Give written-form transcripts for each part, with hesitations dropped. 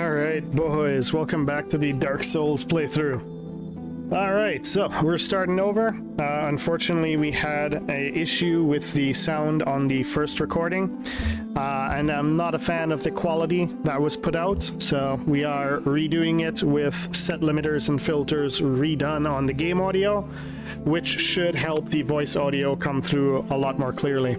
Alright, boys, welcome back to the Dark Souls playthrough. Alright, so we're starting over. Unfortunately, we had an issue with the sound on the first recording, and I'm not a fan of the quality that was put out, so we are redoing it with set limiters and filters redone on the game audio, which should help the voice audio come through a lot more clearly.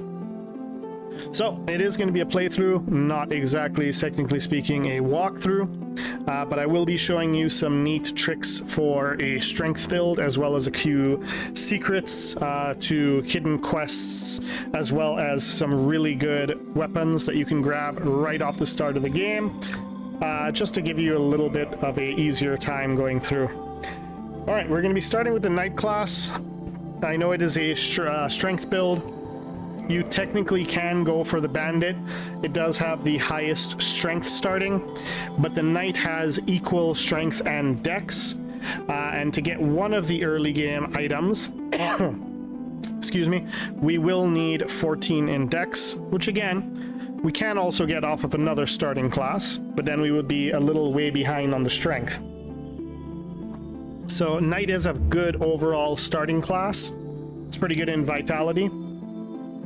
So, it is going to be a playthrough, not exactly, technically speaking, a walkthrough, but I will be showing you some neat tricks for a strength build, as well as a few secrets to hidden quests, as well as some really good weapons that you can grab right off the start of the game, just to give you a little bit of a easier time going through. Alright, we're going to be starting with the Knight class. I know it is a strength build. You technically can go for the Bandit. It does have the highest strength starting, but the Knight has equal strength and dex. And to get one of the early game items, excuse me, we will need 14 in dex, which again, we can also get off of another starting class, but then we would be a little way behind on the strength. So Knight is a good overall starting class. It's pretty good in vitality,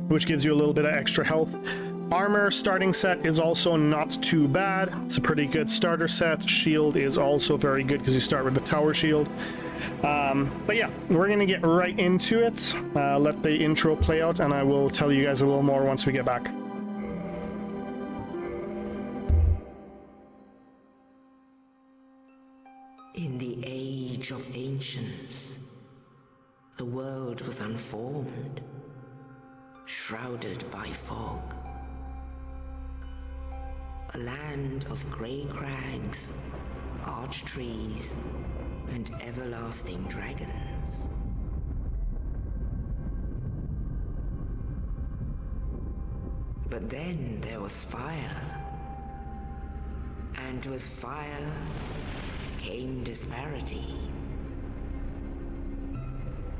which gives you a little bit of extra health. Armor starting set is also not too bad. It's a pretty good starter set. Shield is also very good because you start with the tower shield. But yeah, we're gonna get right into it. Let the intro play out and I will tell you guys a little more once we get back. In the age of ancients, the world was unformed, shrouded by fog. A land of grey crags, arch trees, and everlasting dragons. But then there was fire, and with fire came disparity.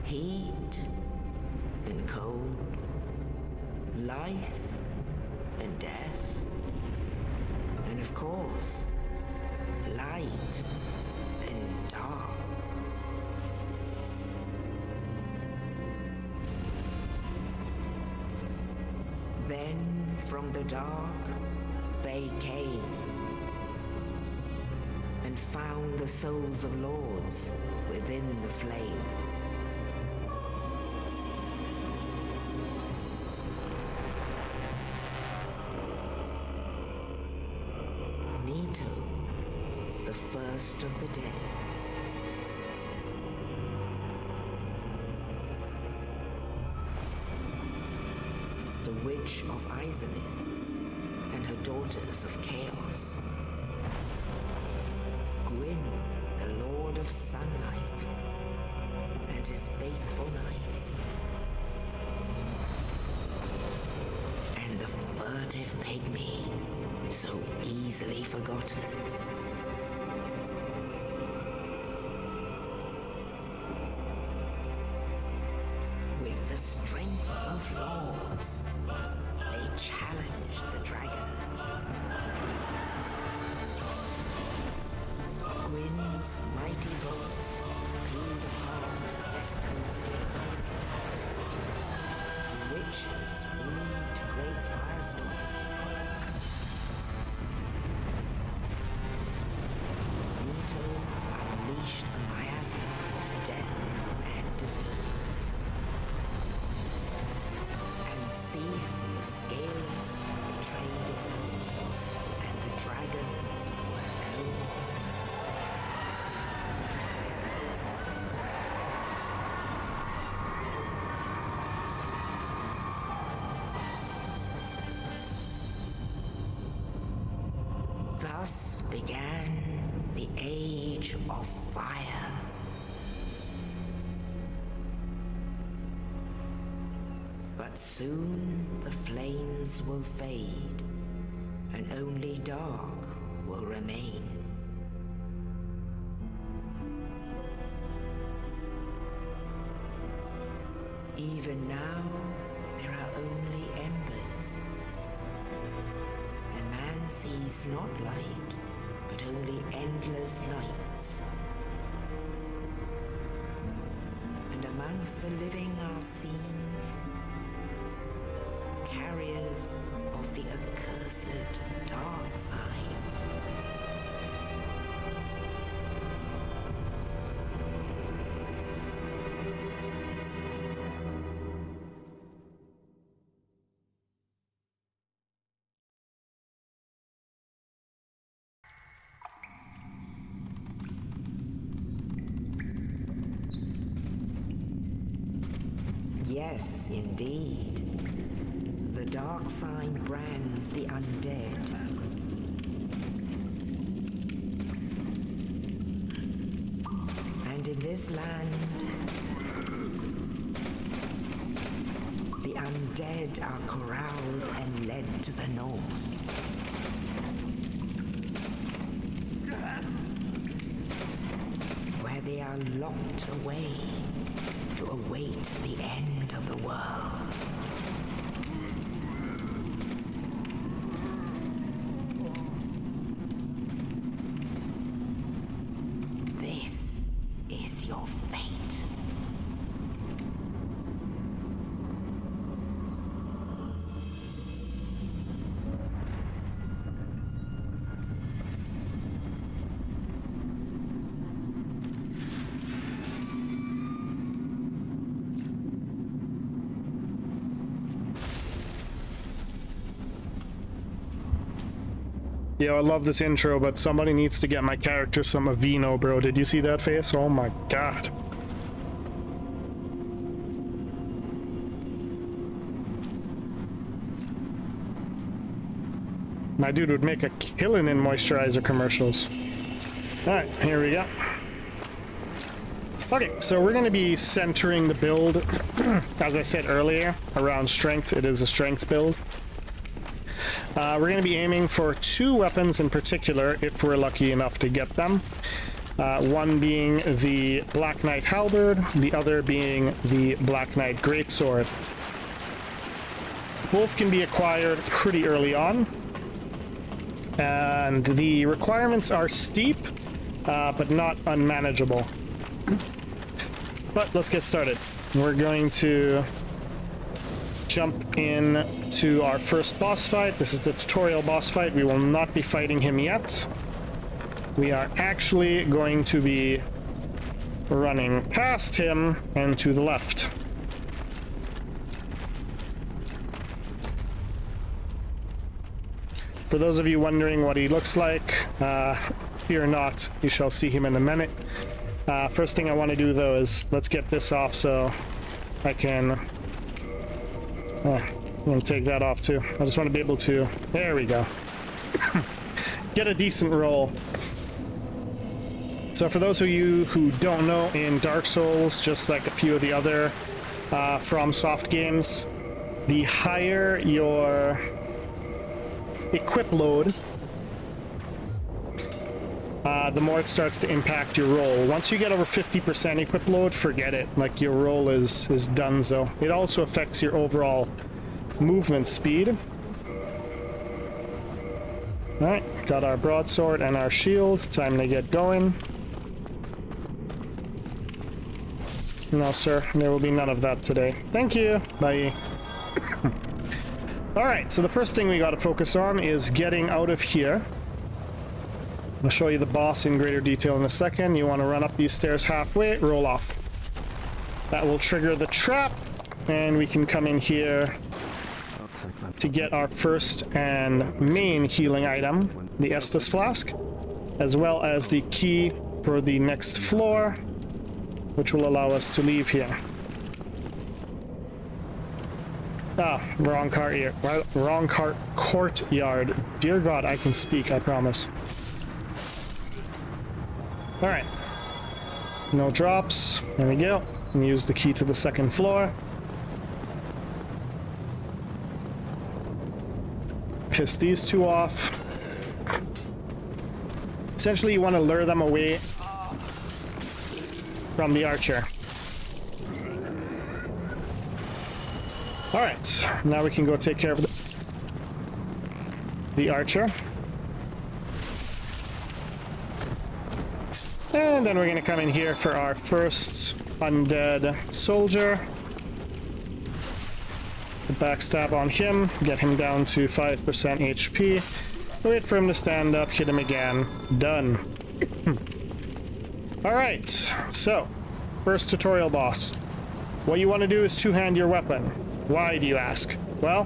Heat and cold, life and death, and of course, light and dark. Then from the dark they came and found the souls of lords within the flame. Nito, the first of the dead. The Witch of Izalith and her daughters of Chaos. Gwyn, the Lord of Sunlight, and his faithful knights. And the furtive pygmy, so easily forgotten. With the strength of lords, they challenged the dragons. Gwyn's mighty bolts peeled apart their stone skins. The witches weaved great firestorms. Nito unleashed a miasma of death and disease, and Seath the Scaleless betrayed his own, and the dragons were no more. Thus began the Age of Fire. But soon the flames will fade, and only dark will remain. Even now, there are only embers, and man sees not light, but only endless nights. And amongst the living are seen carriers of the accursed dark side. Yes, indeed. The dark sign brands the undead. And in this land, the undead are corralled and led to the north. Where they are locked away to await the end of the world. This is your fate. Yo, I love this intro, but somebody needs to get my character some Aveeno, bro. Did you see that face? Oh my god. My dude would make a killing in moisturizer commercials. Alright, here we go. Okay, so we're going to be centering the build, as I said earlier, around strength. It is a strength build. We're going to be aiming for 2 weapons in particular, if we're lucky enough to get them. One being the Black Knight Halberd, the other being the Black Knight Greatsword. Both can be acquired pretty early on, and the requirements are steep, but not unmanageable. But let's get started. We're going to jump in to our first boss fight. This is a tutorial boss fight. We will not be fighting him yet. We are actually going to be running past him and to the left. For those of you wondering what he looks like, fear not, you shall see him in a minute. First thing I want to do though is let's get this off so I can I'm gonna take that off too. I just want to be able to, there we go, get a decent roll. So for those of you who don't know, in Dark Souls, just like a few of the other FromSoft games, the higher your equip load, the more it starts to impact your roll. Once you get over 50% equip load, forget it. Like, your roll is donezo. It also affects your overall movement speed. Alright, got our broadsword and our shield. Time to get going. No, sir, there will be none of that today. Thank you. Bye. Alright, so the first thing we gotta focus on is getting out of here. I'll show you the boss in greater detail in a second. You want to run up these stairs halfway, roll off. That will trigger the trap, and we can come in here to get our first and main healing item, the Estus Flask, as well as the key for the next floor, which will allow us to leave here. Ah, wrong courtyard. Dear God, I can speak, I promise. Alright. No drops. There we go. And use the key to the second floor. Piss these 2 off. Essentially, you want to lure them away from the archer. Alright, now we can go take care of the archer. And then we're going to come in here for our first undead soldier. Backstab on him, get him down to 5% HP. Wait for him to stand up, hit him again. Done. Alright, so, first tutorial boss. What you want to do is two-hand your weapon. Why, do you ask? Well,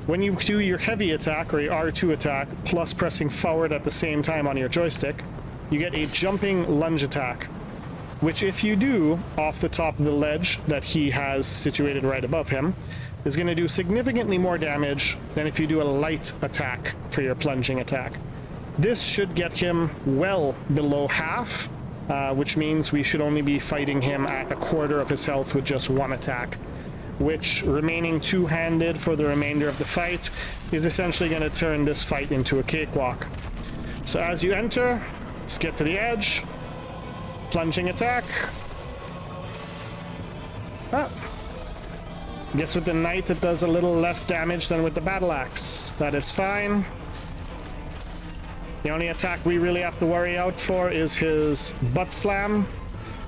when you do your heavy attack, or your R2 attack, plus pressing forward at the same time on your joystick, you get a jumping lunge attack, which if you do off the top of the ledge that he has situated right above him, is going to do significantly more damage than if you do a light attack for your plunging attack. This should get him well below half, which means we should only be fighting him at a quarter of his health with just one attack, which, remaining two-handed for the remainder of the fight, is essentially going to turn this fight into a cakewalk. So as you enter, let's get to the edge. Plunging attack. Ah. Guess with the knight it does a little less damage than with the battle axe. That is fine. The only attack we really have to worry out for is his butt slam,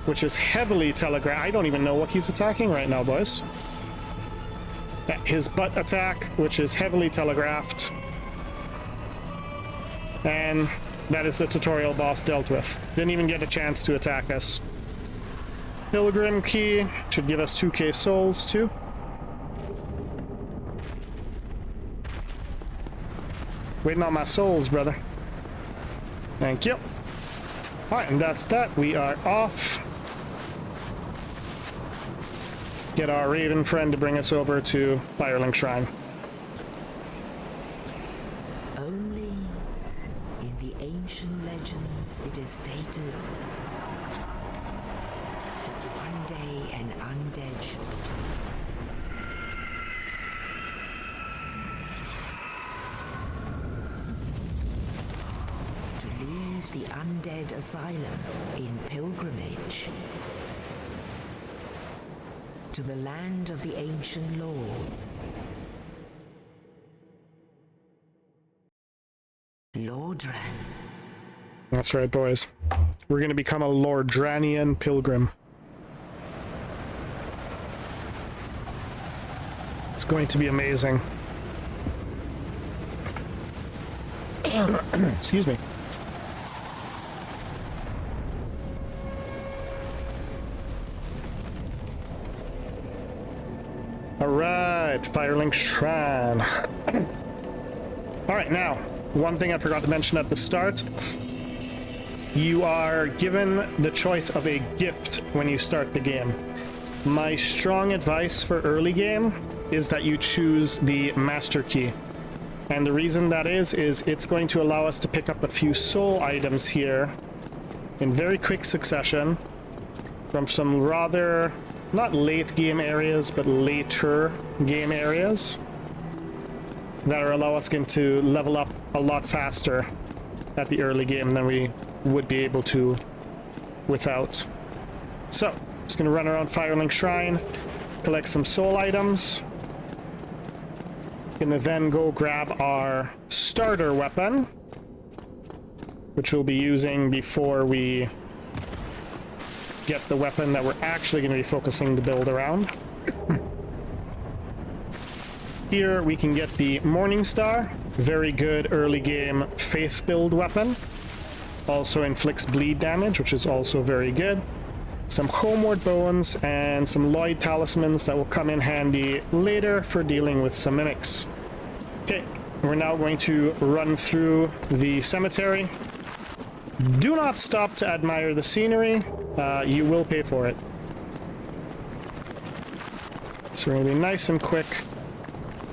which is heavily telegraphed. I don't even know what he's attacking right now, boys. Yeah, his butt attack, which is heavily telegraphed. And that is the tutorial boss dealt with. Didn't even get a chance to attack us. Pilgrim key should give us 2k souls too. Waiting on my souls, brother. Thank you. Alright, and that's that. We are off. Get our raven friend to bring us over to Firelink Shrine. Only in the ancient legends it is stated that one day an undead shall be chosen. To leave the undead asylum in pilgrimage to the land of the ancient lords. Lordran. That's right, boys. We're going to become a Lordranian pilgrim. It's going to be amazing. Excuse me. Alright, Firelink Shrine. Alright, now, one thing I forgot to mention at the start. You are given the choice of a gift when you start the game. My strong advice for early game is that you choose the Master Key. And the reason that is it's going to allow us to pick up a few soul items here in very quick succession from some rather, not late game areas, but later game areas that will allow us to level up a lot faster at the early game than we would be able to without. So, just gonna run around Firelink Shrine, collect some soul items. Gonna then go grab our starter weapon, which we'll be using before we get the weapon that we're actually going to be focusing to build around. Here we can get the Morningstar, very good early game faith build weapon. Also inflicts bleed damage, which is also very good. Some Homeward Bones and some Lloyd Talismans that will come in handy later for dealing with some mimics. Okay, we're now going to run through the cemetery. Do not stop to admire the scenery. You will pay for it. So we're going to be nice and quick.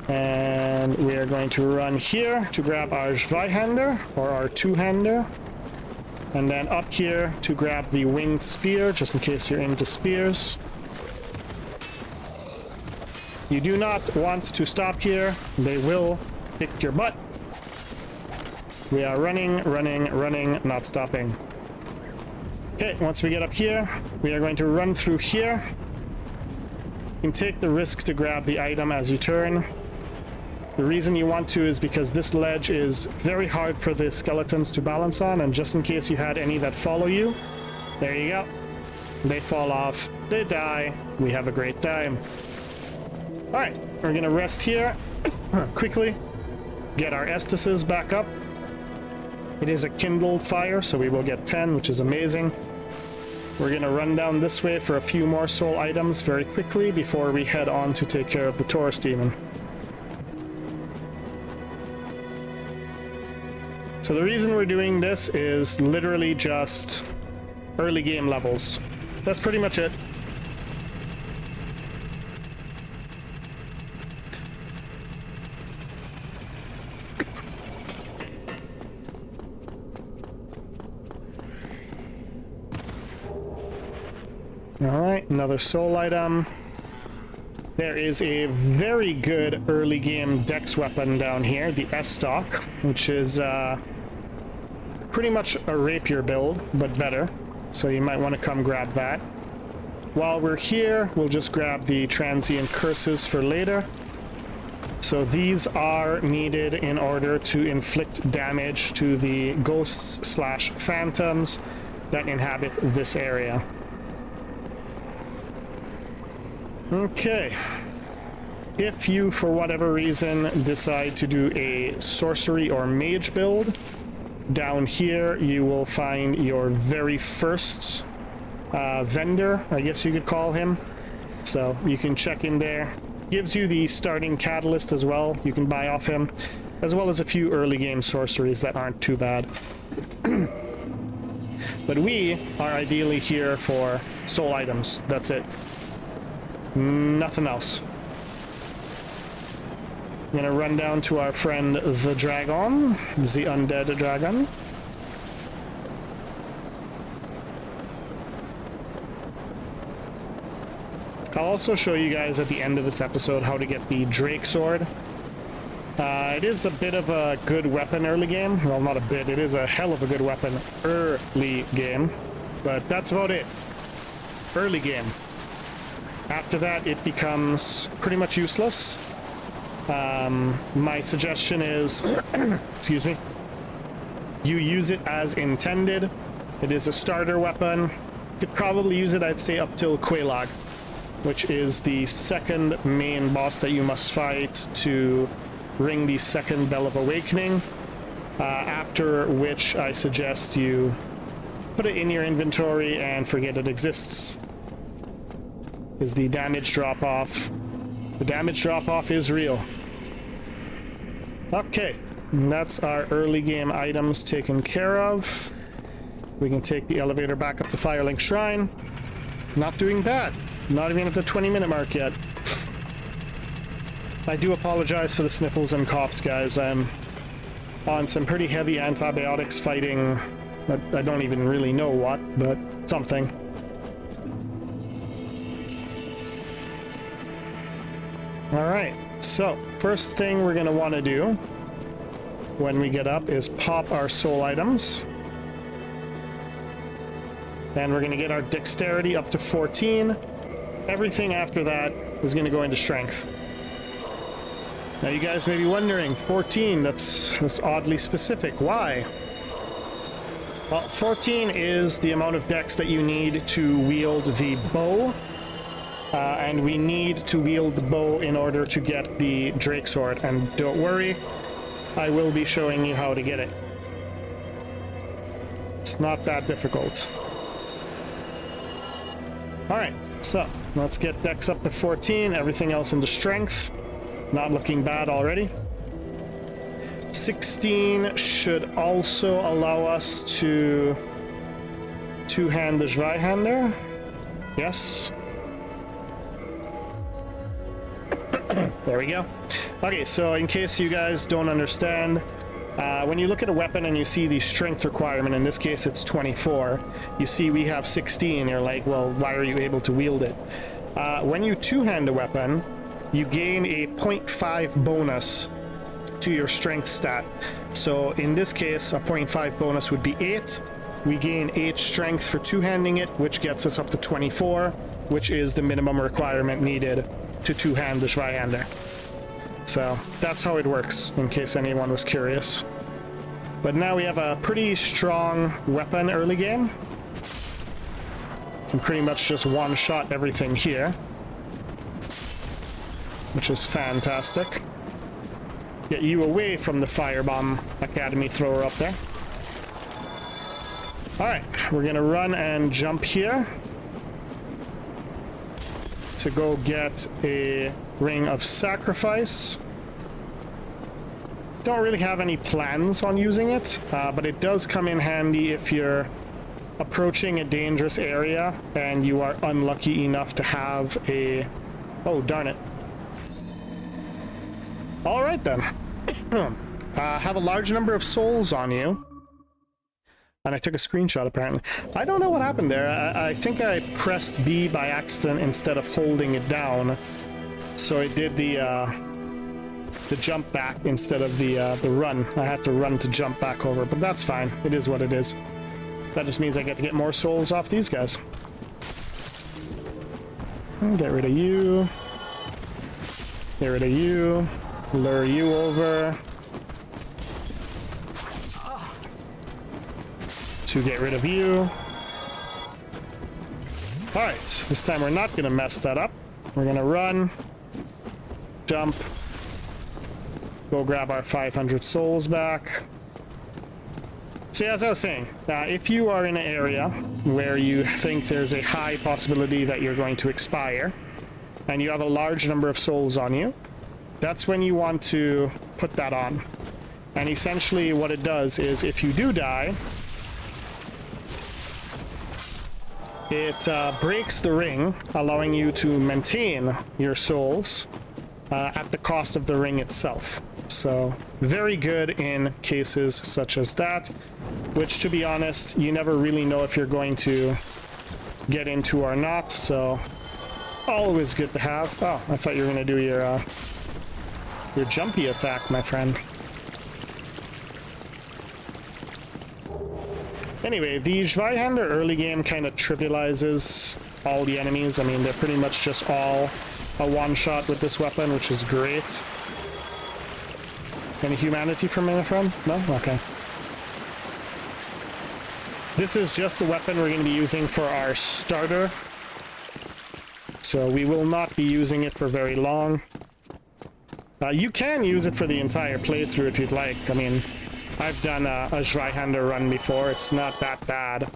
And we are going to run here to grab our Zweihander, or our two-hander. And then up here to grab the winged spear, just in case you're into spears. You do not want to stop here. They will kick your butt. We are running, running, running, not stopping. Okay, once we get up here, we are going to run through here. You can take the risk to grab the item as you turn. The reason you want to is because this ledge is very hard for the skeletons to balance on, and just in case you had any that follow you, there you go. They fall off, they die, we have a great time. Alright, we're gonna rest here quickly, get our Estises back up. It is a kindled fire, so we will get 10, which is amazing. We're gonna run down this way for a few more soul items very quickly before we head on to take care of the Taurus demon. So the reason we're doing this is literally just early game levels. That's pretty much it. Alright, another soul item. There is a very good early game dex weapon down here, the S-Stock, which is pretty much a rapier build, but better. So you might want to come grab that. While we're here, we'll just grab the transient curses for later. So these are needed in order to inflict damage to the ghosts / phantoms that inhabit this area. Okay. If you, for whatever reason, decide to do a sorcery or mage build, down here you will find your very first vendor, I guess you could call him. So you can check in there. Gives you the starting catalyst as well. You can buy off him, as well as a few early game sorceries that aren't too bad. But we are ideally here for soul items. That's it. Nothing else. I'm gonna run down to our friend the dragon, the undead dragon. I'll also show you guys at the end of this episode how to get the Drake Sword. It is a bit of a good weapon early game. Well, not a bit, it is a hell of a good weapon early game. But that's about it. Early game. After that, it becomes pretty much useless. My suggestion is, excuse me, you use it as intended. It is a starter weapon. You could probably use it, I'd say, up till Quelaag, which is the second main boss that you must fight to ring the second Bell of Awakening, after which I suggest you put it in your inventory and forget it exists. Is the damage drop-off. The damage drop-off is real. Okay, and that's our early game items taken care of. We can take the elevator back up to Firelink Shrine. Not doing bad. Not even at the 20-minute mark yet. I do apologize for the sniffles and coughs, guys. I'm on some pretty heavy antibiotics fighting. I don't even really know what, but something. Alright, so first thing we're going to want to do when we get up is pop our soul items. And we're going to get our dexterity up to 14. Everything after that is going to go into strength. Now you guys may be wondering, 14, that's oddly specific. Why? Well, 14 is the amount of dex that you need to wield the bow. And we need to wield the bow in order to get the Drake Sword. And don't worry, I will be showing you how to get it. It's not that difficult. Alright, so let's get dex up to 14, everything else into strength. Not looking bad already. 16 should also allow us to two-hand the Zweihander. Yes. There we go. Okay, so in case you guys don't understand, when you look at a weapon and you see the strength requirement, in this case it's 24, you see we have 16, you're like, well, why are you able to wield it? When you two-hand a weapon, you gain a 0.5 bonus to your strength stat. So in this case, a 0.5 bonus would be 8. We gain 8 strength for two-handing it, which gets us up to 24, which is the minimum requirement needed to two-hand the Zweihander. So that's how it works, in case anyone was curious. But now we have a pretty strong weapon early game. Can pretty much just one-shot everything here, which is fantastic. Get you away from the Firebomb Academy thrower up there. Alright, we're gonna run and jump here to go get a Ring of Sacrifice. Don't really have any plans on using it, but it does come in handy if you're approaching a dangerous area and you are unlucky enough to have a... Oh, darn it. Alright then. Have a large number of souls on you. And I took a screenshot, apparently. I don't know what happened there. I think I pressed B by accident instead of holding it down. So it did the jump back instead of the run. I had to run to jump back over, but that's fine. It is what it is. That just means I get to get more souls off these guys. Get rid of you. Get rid of you. Lure you over. To get rid of you. Alright, this time we're not going to mess that up. We're going to run. Jump. Go grab our 500 souls back. So as I was saying, if you are in an area where you think there's a high possibility that you're going to expire, and you have a large number of souls on you, that's when you want to put that on. And essentially what it does is, if you do die, it breaks the ring, allowing you to maintain your souls at the cost of the ring itself. So very good in cases such as that, which, to be honest, you never really know if you're going to get into or not, so always good to have. Oh, I thought you were going to do your jumpy attack, my friend. Anyway, the Zweihander early game kind of trivializes all the enemies. I mean, they're pretty much just all a one-shot with this weapon, which is great. Any humanity from my friend? No? Okay. This is just the weapon we're going to be using for our starter. So we will not be using it for very long. You can use it for the entire playthrough if you'd like. I mean, I've done a Zweihander run before. It's not that bad.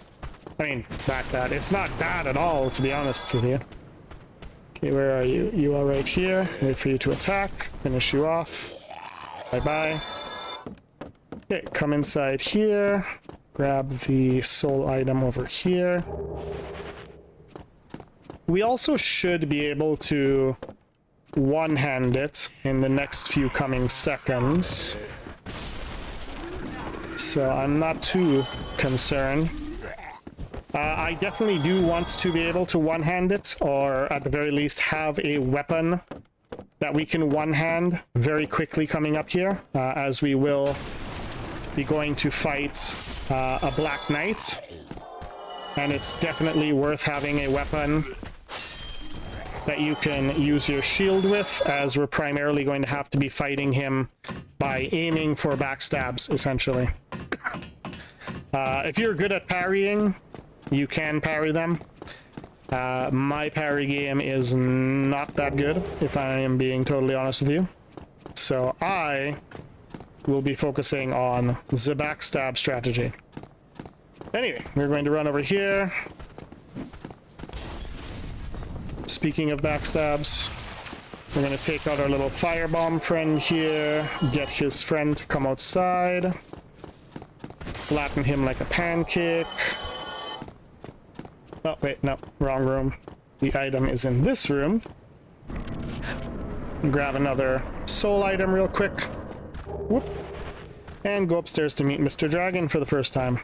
I mean, that bad. It's not bad at all, to be honest with you. Okay, where are you? You are right here. Wait for you to attack. Finish you off. Bye-bye. Okay, come inside here. Grab the soul item over here. We also should be able to one-hand it in the next few coming seconds. So I'm not too concerned. I definitely do want to be able to one-hand it, or at the very least have a weapon that we can one-hand very quickly coming up here, as we will be going to fight a Black Knight, and it's definitely worth having a weapon that you can use your shield with, as we're primarily going to have to be fighting him by aiming for backstabs, essentially. If you're good at parrying, you can parry them. My parry game is not that good, if I am being totally honest with you. So I will be focusing on the backstab strategy. Anyway, we're going to run over here. Speaking of backstabs, we're going to take out our little firebomb friend here, get his friend to come outside, flatten him like a pancake. Oh, wait, no, wrong room. The item is in this room. Grab another soul item real quick. Whoop. And go upstairs to meet Mr. Dragon for the first time.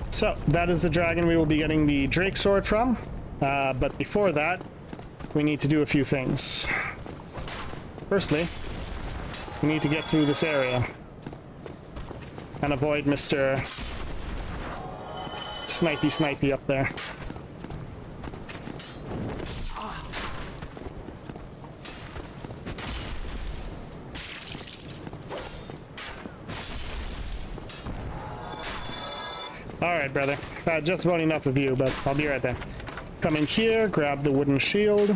So, that is the dragon we will be getting the Drake Sword from. But before that, we need to do a few things. Firstly, we need to get through this area and avoid Mr. Snipey up there. Alright, brother. Just about enough of you, but I'll be right there. Come in here, grab the wooden shield.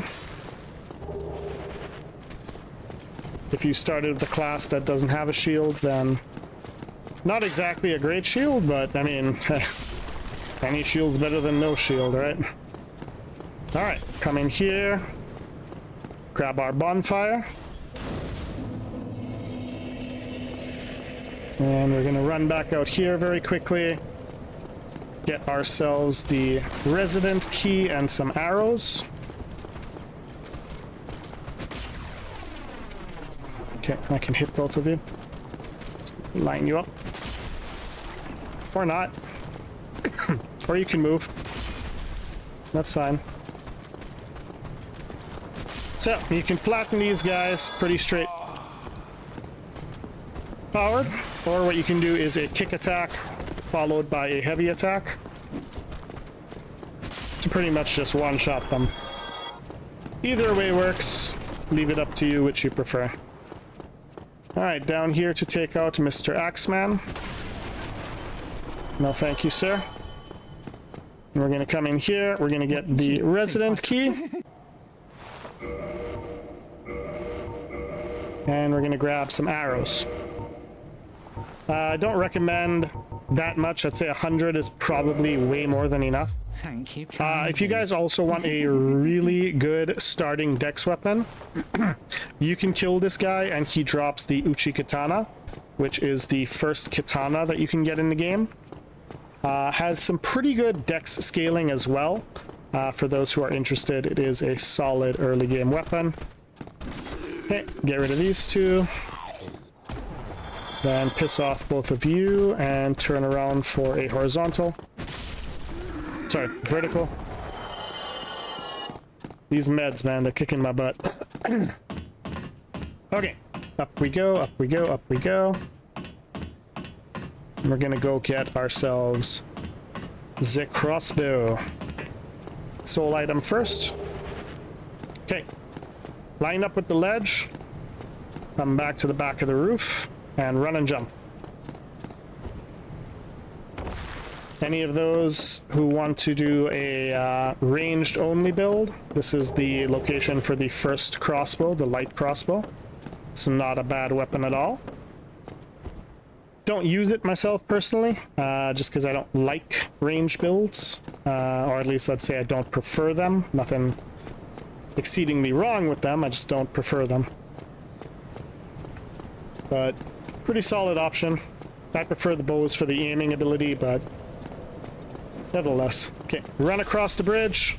If you started with a class that doesn't have a shield, then not exactly a great shield, but I mean, any shield's better than no shield, right? Alright, come in here, grab our bonfire. And we're gonna run back out here very quickly. Get ourselves the resident key and some arrows. Okay, I can hit both of you. Just line you up. Or not. Or you can move. That's fine. So, you can flatten these guys pretty straight powered. Or what you can do is a kick attack followed by a heavy attack to pretty much just one-shot them. Either way works. Leave it up to you which you prefer. Alright, down here to take out Mr. Axeman. No thank you, sir. And we're gonna come in here, we're gonna get the resident key. And we're gonna grab some arrows. I don't recommend that much. I'd say 100 is probably way more than enough. Thank you. If you guys also want a really good starting dex weapon, you can kill this guy and he drops the Uchi Katana, which is the first katana that you can get in the game. Has some pretty good dex scaling as well. For those who are interested, it is a solid early game weapon. Okay, get rid of these two. Then piss off both of you and turn around for a horizontal. Sorry, vertical. These meds, man, they're kicking my butt. Okay, up we go, up we go, up we go. And we're gonna go get ourselves the crossbow. Soul item first. Okay, line up with the ledge. Come back to the back of the roof. And run and jump. Any of those who want to do a ranged only build, this is the location for the first crossbow, the light crossbow. It's not a bad weapon at all. Don't use it myself personally, just because I don't like ranged builds, or at least let's say I don't prefer them. Nothing exceedingly wrong with them, I just don't prefer them. But pretty solid option. I prefer the bows for the aiming ability, but nevertheless. Okay, run across the bridge,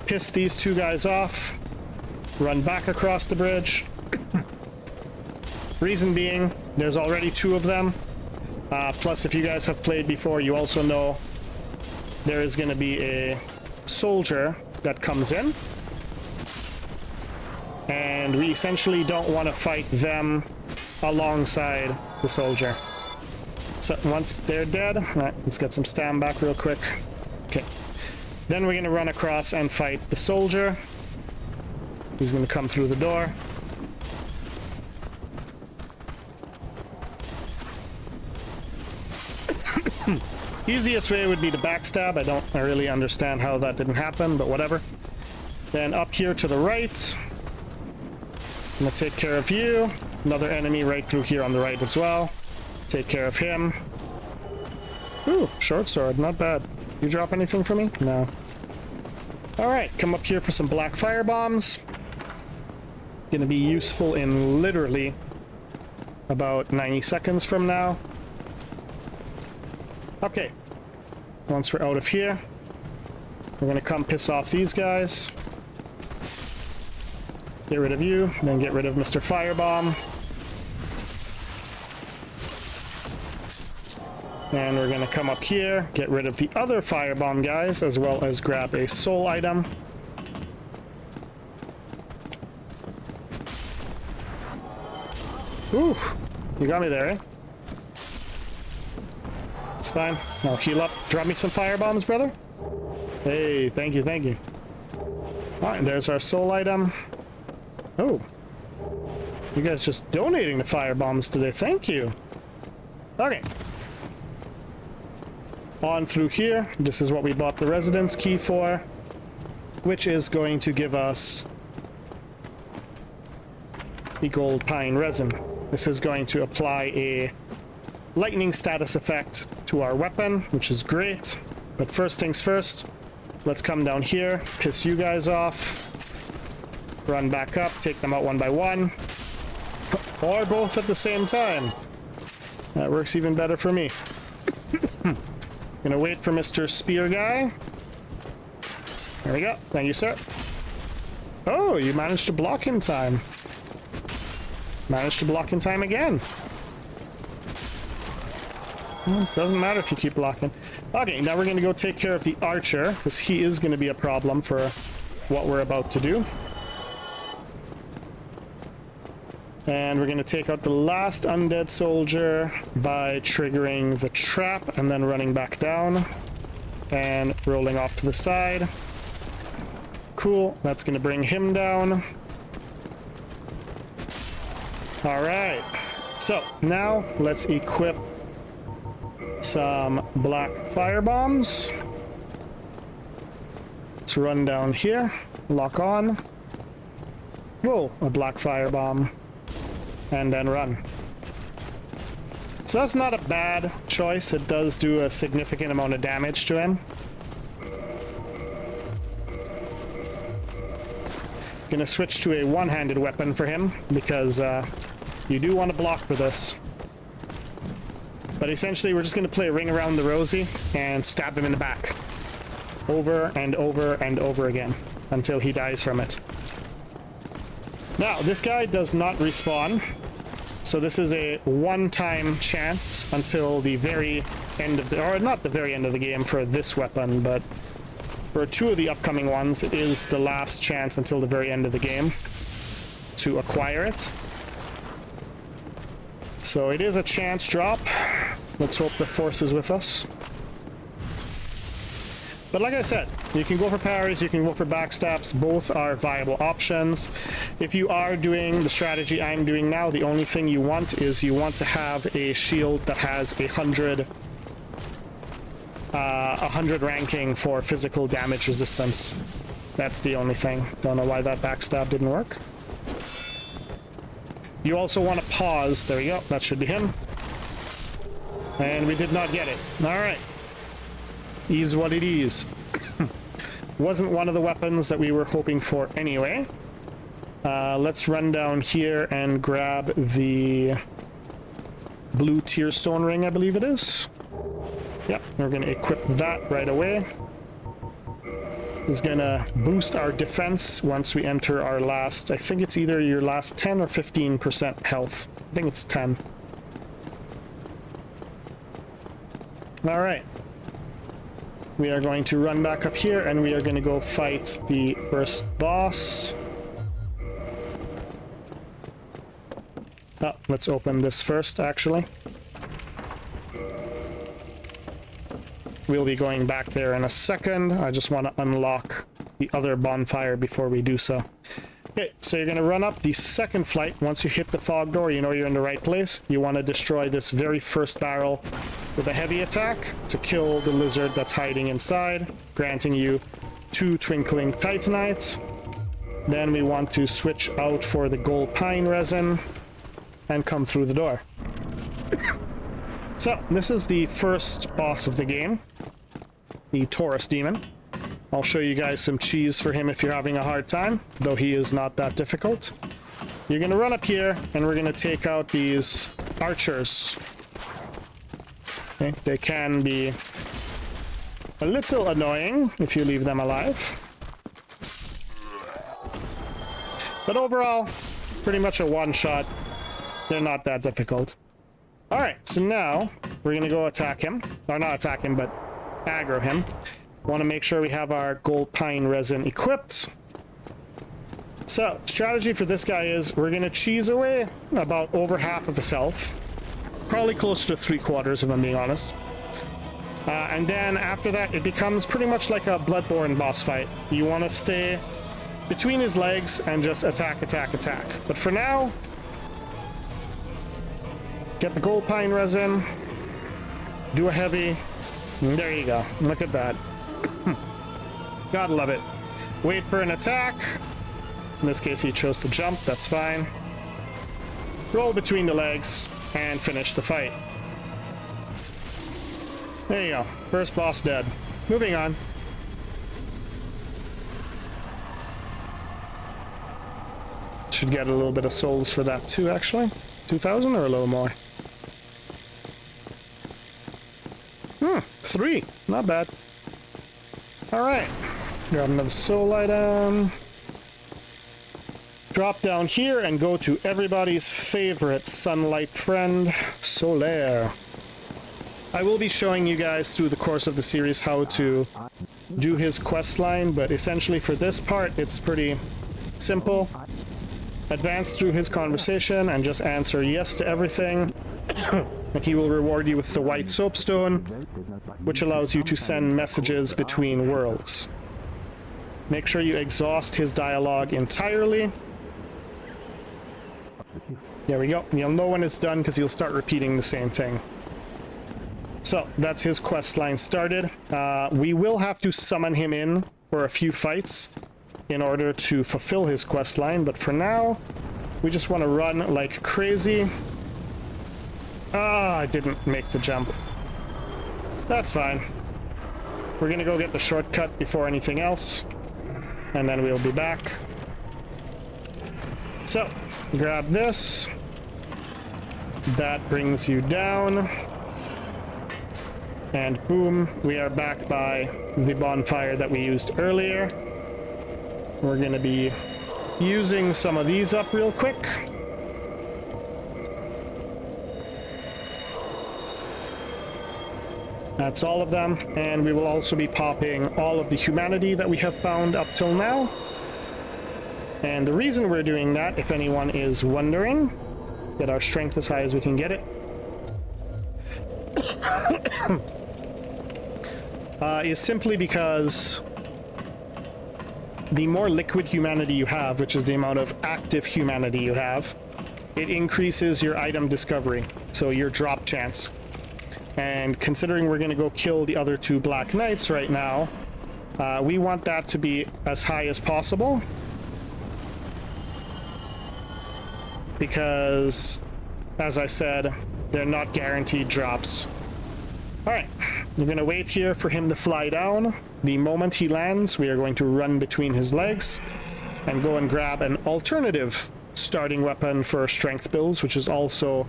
piss these two guys off, run back across the bridge. Reason being, there's already two of them. Plus, if you guys have played before, you also know there is going to be a soldier that comes in. And we essentially don't want to fight them alongside the soldier. So once they're dead, right, let's get some stam back real quick. Okay. Then we're gonna run across and fight the soldier. He's gonna come through the door. Easiest way would be to backstab. I really understand how that didn't happen, but whatever. Then up here to the right. I'm gonna take care of you. Another enemy right through here on the right as well. Take care of him. Ooh, short sword, not bad. You drop anything for me? No. Alright, come up here for some black fire bombs. Gonna be useful in literally about 90 seconds from now. Okay. Once we're out of here, we're gonna come piss off these guys. Get rid of you, then get rid of Mr. Firebomb. And we're gonna come up here, get rid of the other Firebomb guys, as well as grab a soul item. Ooh, you got me there, eh? It's fine. I'll heal up. Drop me some firebombs, brother. Hey, thank you, thank you. Alright, there's our soul item. Oh. You guys just donating the firebombs today. Thank you. Okay. on through here. This is what we bought the residence key for, which is going to give us the gold pine resin. This is going to apply a lightning status effect to our weapon, which is great. But first things first, let's come down here, piss you guys off, run back up, take them out one by one, or both at the same time. That works even better for me. Gonna wait for Mr. Spear Guy. There we go. Thank you, sir. Oh, you managed to block in time. Managed to block in time again. Well, doesn't matter if you keep blocking. Okay, now we're gonna go take care of the archer, because he is gonna be a problem for what we're about to do. And we're going to take out the last undead soldier by triggering the trap and then running back down and rolling off to the side. Cool, that's going to bring him down. All right, so now let's equip some black fire bombs. Let's run down here, lock on. Whoa, a black fire bomb. And then run. So that's not a bad choice. It does do a significant amount of damage to him. Gonna switch to a one-handed weapon for him because you do want to block for this. But essentially we're just gonna play Ring Around the Rosie and stab him in the back over and over and over again until he dies from it. Now, this guy does not respawn, so this is a one-time chance until the very end of the, or not the very end of the game for this weapon, but for two of the upcoming ones, it is the last chance until the very end of the game to acquire it. So it is a chance drop. Let's hope the force is with us. But like I said, you can go for parries, you can go for backstabs, both are viable options. If you are doing the strategy I'm doing now, the only thing you want is you want to have a shield that has 100 ranking for physical damage resistance. That's the only thing. Don't know why that backstab didn't work. You also want to pause. There we go. That should be him. And we did not get it. All right. Is what it is. Wasn't one of the weapons that we were hoping for anyway. Let's run down here and grab the blue tear stone ring, I believe it is. Yep, we're gonna equip that right away. This is gonna boost our defense once we enter our last, I think it's either your last 10 or 15% health. I think it's 10. All right. We are going to run back up here and we are going to go fight the first boss. Oh, let's open this first, actually. We'll be going back there in a second. I just want to unlock the other bonfire before we do so. Okay, so you're going to run up the second flight. Once you hit the fog door, you know you're in the right place. You want to destroy this very first barrel with a heavy attack to kill the lizard that's hiding inside, granting you 2 twinkling titanites. Then we want to switch out for the gold pine resin and come through the door. So, this is the first boss of the game, the Taurus Demon. I'll show you guys some cheese for him if you're having a hard time, though he is not that difficult. You're gonna run up here, and we're gonna take out these archers. Okay, they can be a little annoying if you leave them alive. But overall, pretty much a one-shot. They're not that difficult. Alright, so now we're gonna go attack him. Or not attack him, but aggro him. Want to make sure we have our gold pine resin equipped. So, strategy for this guy is we're going to cheese away about over half of his health. Probably closer to 3/4 if I'm being honest. And then after that, it becomes pretty much like a Bloodborne boss fight. You want to stay between his legs and just attack, attack, attack. But for now, get the gold pine resin, do a heavy, There you go. Look at that. Gotta love it. Wait for an attack. In this case, he chose to jump. That's fine. Roll between the legs and finish the fight. There you go. First boss dead. Moving on. Should get a little bit of souls for that too, actually. 2,000 or a little more? 3. Not bad. Alright. Grab another soul item. Drop down here and go to everybody's favorite sunlight friend, Solaire. I will be showing you guys through the course of the series how to do his quest line, but essentially for this part, it's pretty simple. Advance through his conversation and just answer yes to everything. And he will reward you with the white soapstone, which allows you to send messages between worlds. Make sure you exhaust his dialogue entirely. There we go. You'll know when it's done because he'll start repeating the same thing. So that's his quest line started. We will have to summon him in for a few fights in order to fulfill his quest line, but for now, we just want to run like crazy. I didn't make the jump. That's fine. We're gonna go get the shortcut before anything else, and then we'll be back. So, grab this. That brings you down. And boom, we are back by the bonfire that we used earlier. We're going to be using some of these up real quick. That's all of them, and we will also be popping all of the humanity that we have found up till now. And the reason we're doing that, if anyone is wondering, let's get our strength as high as we can get it. Is simply because the more liquid humanity you have, which is the amount of active humanity you have, it increases your item discovery, so your drop chance. And considering we're going to go kill the other 2 Black Knights right now, we want that to be as high as possible. Because, as I said, they're not guaranteed drops. Alright, we're going to wait here for him to fly down. The moment he lands, we are going to run between his legs and go and grab an alternative starting weapon for strength builds, which is also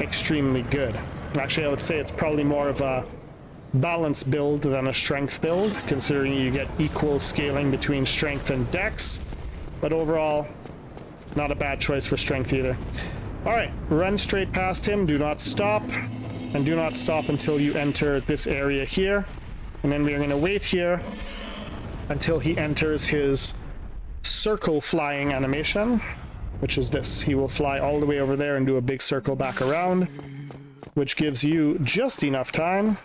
extremely good. Actually, I would say it's probably more of a balance build than a strength build, considering you get equal scaling between strength and dex. But overall, not a bad choice for strength either. Alright, run straight past him, do not stop. And do not stop until you enter this area here. And then we are going to wait here until he enters his circle flying animation, which is this. He will fly all the way over there and do a big circle back around, which gives you just enough time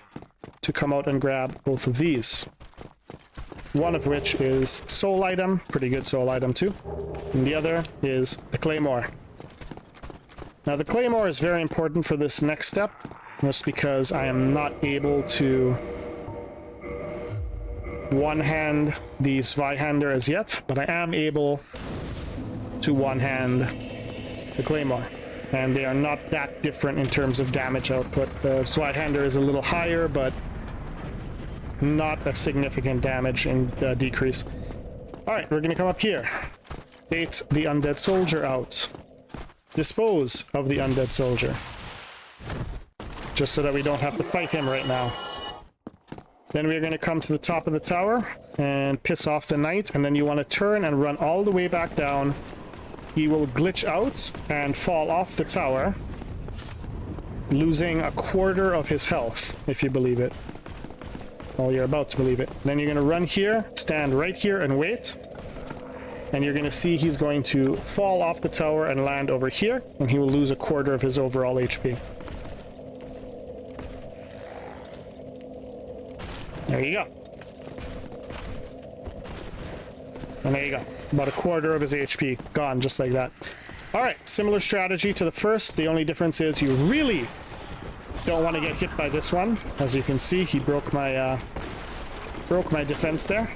to come out and grab both of these. One of which is soul item, pretty good soul item too. And the other is the claymore. Now the claymore is very important for this next step, just because I am not able to one-hand the Zweihander as yet, but I am able to one-hand the claymore. And they are not that different in terms of damage output. The Zweihander is a little higher, but not a significant damage in decrease. Alright, we're gonna come up here. Bait the undead soldier out. Dispose of the undead soldier. Just so that we don't have to fight him right now. Then we're going to come to the top of the tower and piss off the knight, and then you want to turn and run all the way back down. He will glitch out and fall off the tower, losing a quarter of his health, if you believe it. Well, you're about to believe it. Then you're going to run here, stand right here and wait. And you're going to see he's going to fall off the tower and land over here, and he will lose a quarter of his overall HP. There you go. And there you go. About a quarter of his HP gone, just like that. Alright, similar strategy to the first. The only difference is you really Don't want to get hit by this one. As you can see, he broke my defense there.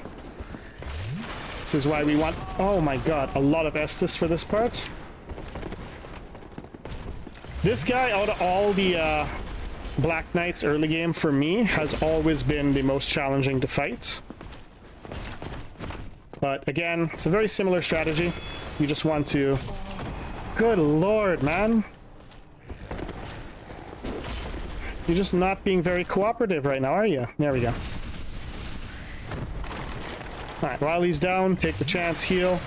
This is why we want... Oh my god, a lot of Estus for this part. This guy, out of all the Black Knights early game for me, has always been the most challenging to fight. But again, it's a very similar strategy. You just want to... Good lord, man. You're just not being very cooperative right now, are you? There we go. Alright, while he's down, take the chance, heal.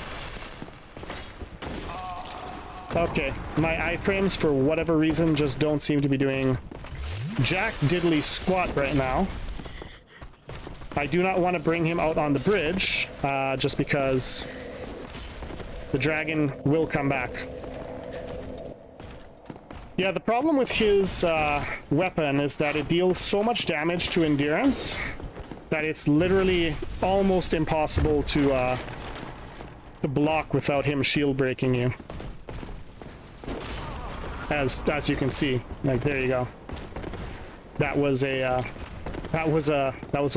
Okay, my iframes, for whatever reason, just don't seem to be doing jack diddly squat right now. I do not want to bring him out on the bridge, just because the dragon will come back. Yeah, the problem with his weapon is that it deals so much damage to endurance that it's literally almost impossible to block without him shield breaking you. As you can see, like, there you go. That was a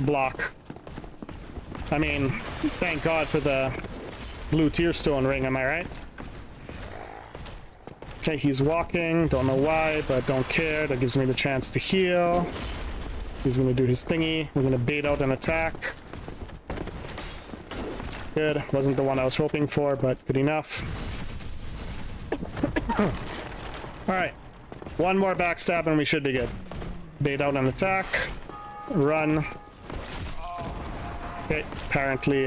block. I mean, thank God for the blue tear stone ring, am I right? Okay, he's walking, don't know why, but don't care. That gives me the chance to heal. He's gonna do his thingy. We're gonna bait out an attack. Good, wasn't the one I was hoping for, but good enough. Alright, one more backstab and we should be good. Bait out an attack. Run. Okay, apparently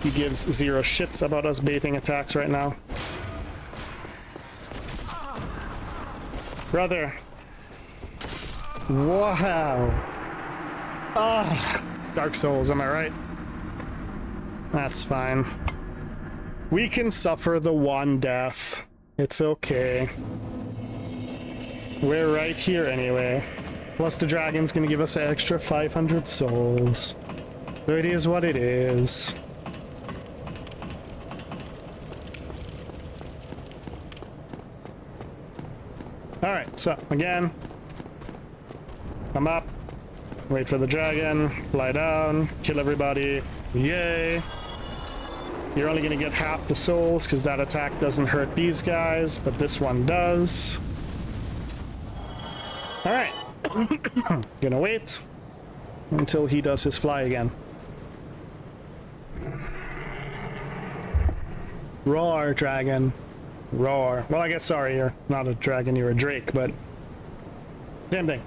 he gives zero shits about us baiting attacks right now. Brother. Wow. Ah, Dark Souls, am I right? That's fine. We can suffer the one death. It's okay. We're right here anyway. Plus the dragon's gonna give us an extra 500 souls. So it is what it is. Alright, so again, come up, wait for the dragon, lie down, kill everybody, yay. You're only gonna get half the souls because that attack doesn't hurt these guys, but this one does. Alright, gonna wait until he does his fly again. Roar, dragon. Roar. Well, I guess, sorry, you're not a dragon, you're a drake, but same thing.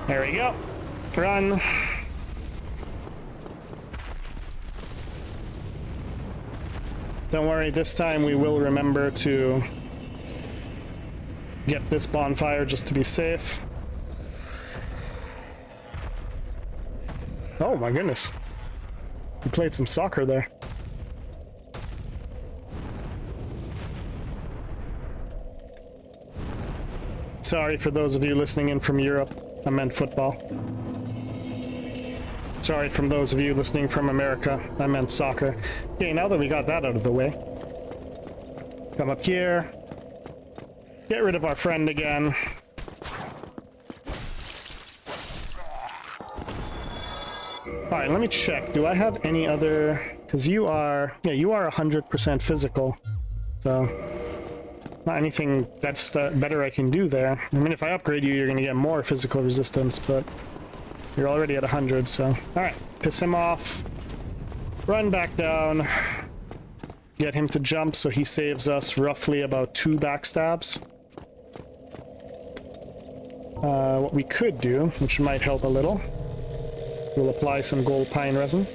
There we go. Run. Don't worry, this time we will remember to get this bonfire just to be safe. Oh my goodness. We played some soccer there. Sorry for those of you listening in from Europe. I meant football. Sorry from those of you listening from America. I meant soccer. Okay, now that we got that out of the way, come up here. Get rid of our friend again. Alright, let me check. Do I have any other... Because you are... Yeah, you are 100% physical. So... Not anything that's better I can do there. I mean, if I upgrade you, you're going to get more physical resistance, but you're already at 100, so... Alright, piss him off. Run back down. Get him to jump so he saves us roughly about 2 backstabs. What we could do, which might help a little, we'll apply some gold pine resin.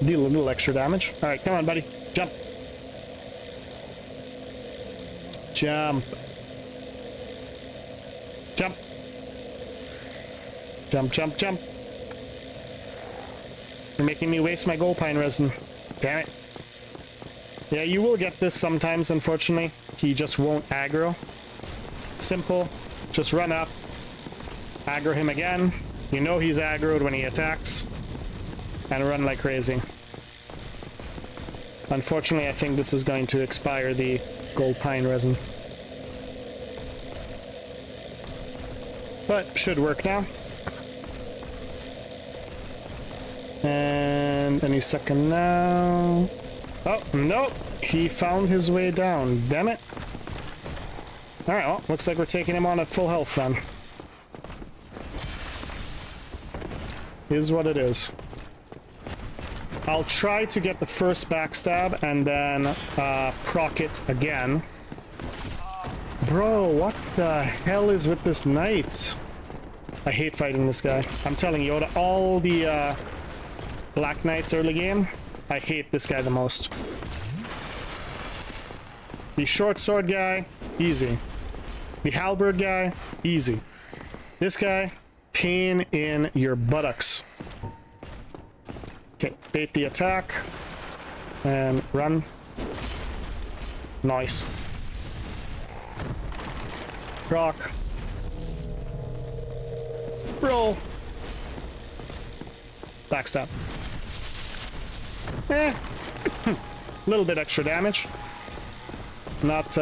Deal a little extra damage. Alright, come on, buddy. Jump. Jump. Jump. Jump, jump, jump. You're making me waste my gold pine resin. Damn it. Yeah, you will get this sometimes, unfortunately. He just won't aggro. Simple. Just run up. Aggro him again. You know he's aggroed when he attacks. And run like crazy. Unfortunately, I think this is going to expire the gold pine resin. But should work now. And any second now. Oh, nope. He found his way down. Damn it. Alright, well, looks like we're taking him on at full health then. Is what it is. I'll try to get the first backstab and then proc it again. Bro, what the hell is with this knight? I hate fighting this guy. I'm telling you, out of all the Black Knights early game, I hate this guy the most. The short sword guy, easy. The halberd guy, easy. This guy, pain in your buttocks. Okay, bait the attack. And run. Nice. Proc. Roll. Backstab. Little bit extra damage. Not